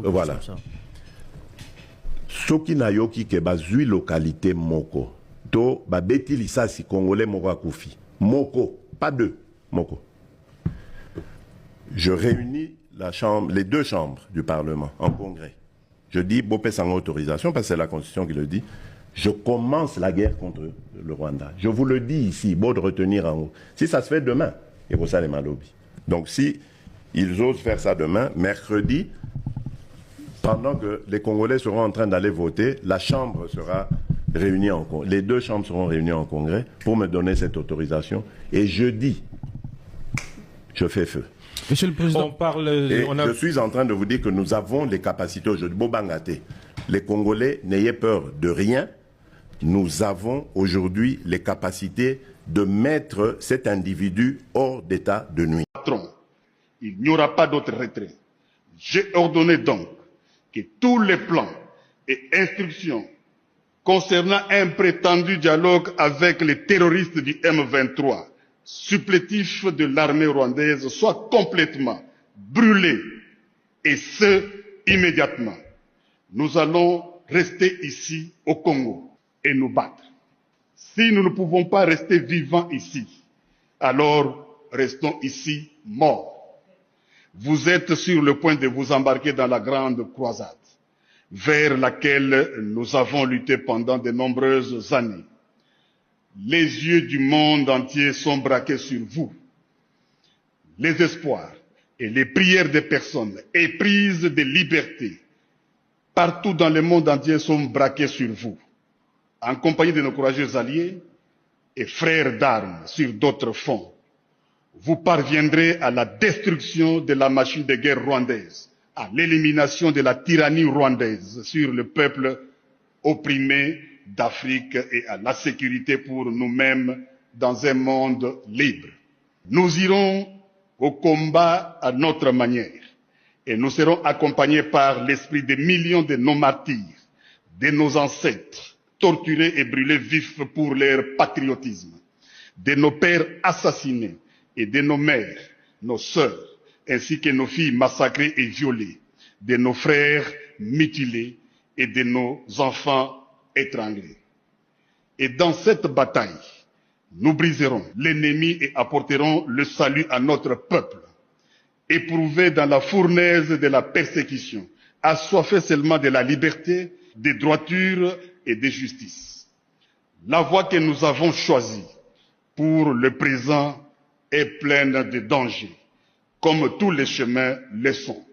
Voilà. Soki na yoki ke bazui localité moko. To babeti lisasi congolais moko akufi. Moko, pas deux, moko. Je réunis les deux chambres du Parlement en congrès. Je dis, Bopé sans autorisation, parce que c'est la Constitution qui le dit, je commence la guerre contre le Rwanda. Je vous le dis ici, beau de retenir en haut. Si ça se fait demain, il faut ça les malobis. Donc si ils osent faire ça demain, mercredi, pendant que les Congolais seront en train d'aller voter, la Chambre sera réunie en congrès. Les deux chambres seront réunies en congrès pour me donner cette autorisation. Et jeudi, je fais feu. Monsieur le Président, je suis en train de vous dire que nous avons les capacités aujourd'hui. Bobangate, les Congolais, n'ayez peur de rien. Nous avons aujourd'hui les capacités de mettre cet individu hors d'état de nuit. Patron, il n'y aura pas d'autre retrait. J'ai ordonné donc que tous les plans et instructions concernant un prétendu dialogue avec les terroristes du M23, supplétifs de l'armée rwandaise, soient complètement brûlés, et ce, immédiatement. Nous allons rester ici au Congo et nous battre. Si nous ne pouvons pas rester vivants ici, alors restons ici morts. Vous êtes sur le point de vous embarquer dans la grande croisade, vers laquelle nous avons lutté pendant de nombreuses années. Les yeux du monde entier sont braqués sur vous. Les espoirs et les prières des personnes éprises de liberté partout dans le monde entier sont braqués sur vous. En compagnie de nos courageux alliés et frères d'armes sur d'autres fronts, vous parviendrez à la destruction de la machine de guerre rwandaise, à l'élimination de la tyrannie rwandaise sur le peuple opprimé d'Afrique et à la sécurité pour nous-mêmes dans un monde libre. Nous irons au combat à notre manière et nous serons accompagnés par l'esprit des millions de nos martyrs, de nos ancêtres, torturés et brûlés vifs pour leur patriotisme, de nos pères assassinés et de nos mères, nos sœurs, ainsi que nos filles massacrées et violées, de nos frères mutilés et de nos enfants étranglés. Et dans cette bataille, nous briserons l'ennemi et apporterons le salut à notre peuple, éprouvé dans la fournaise de la persécution, assoiffé seulement de la liberté, des droitures et de justice. La voie que nous avons choisie pour le présent est pleine de dangers, comme tous les chemins le sont.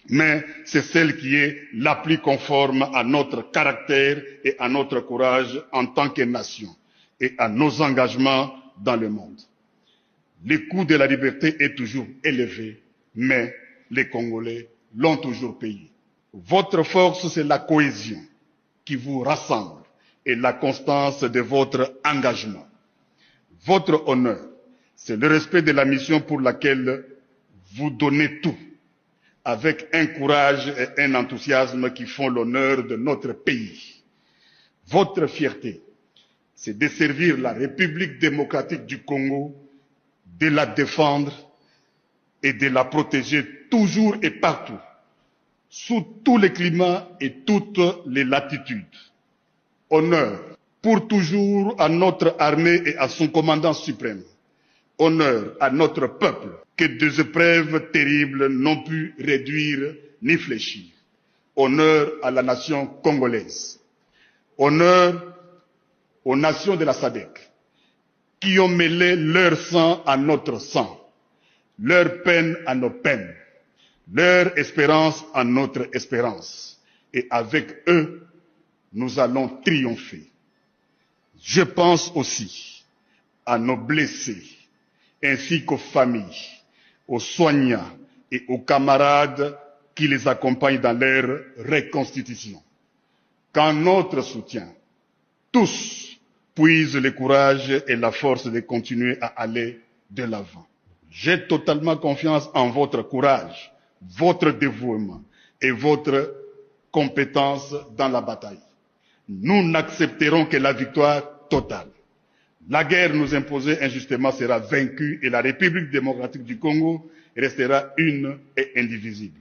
Mais c'est celle qui est la plus conforme à notre caractère et à notre courage en tant que nation et à nos engagements dans le monde. Le coût de la liberté est toujours élevé, mais les Congolais l'ont toujours payé. Votre force, c'est la cohésion qui vous rassemble et la constance de votre engagement. Votre honneur, c'est le respect de la mission pour laquelle vous donnez tout, avec un courage et un enthousiasme qui font l'honneur de notre pays. Votre fierté, c'est de servir la République démocratique du Congo, de la défendre et de la protéger toujours et partout, sous tous les climats et toutes les latitudes. Honneur pour toujours à notre armée et à son commandant suprême. Honneur à notre peuple, que des épreuves terribles n'ont pu réduire ni fléchir. Honneur à la nation congolaise. Honneur aux nations de la SADC, qui ont mêlé leur sang à notre sang, leur peine à nos peines, leur espérance à notre espérance. Et avec eux, nous allons triompher. Je pense aussi à nos blessés, ainsi qu'aux familles, aux soignants et aux camarades qui les accompagnent dans leur reconstitution. Qu'en notre soutien, tous puisent le courage et la force de continuer à aller de l'avant. J'ai totalement confiance en votre courage, votre dévouement et votre compétence dans la bataille. Nous n'accepterons que la victoire totale. La guerre nous imposée injustement sera vaincue et la République démocratique du Congo restera une et indivisible.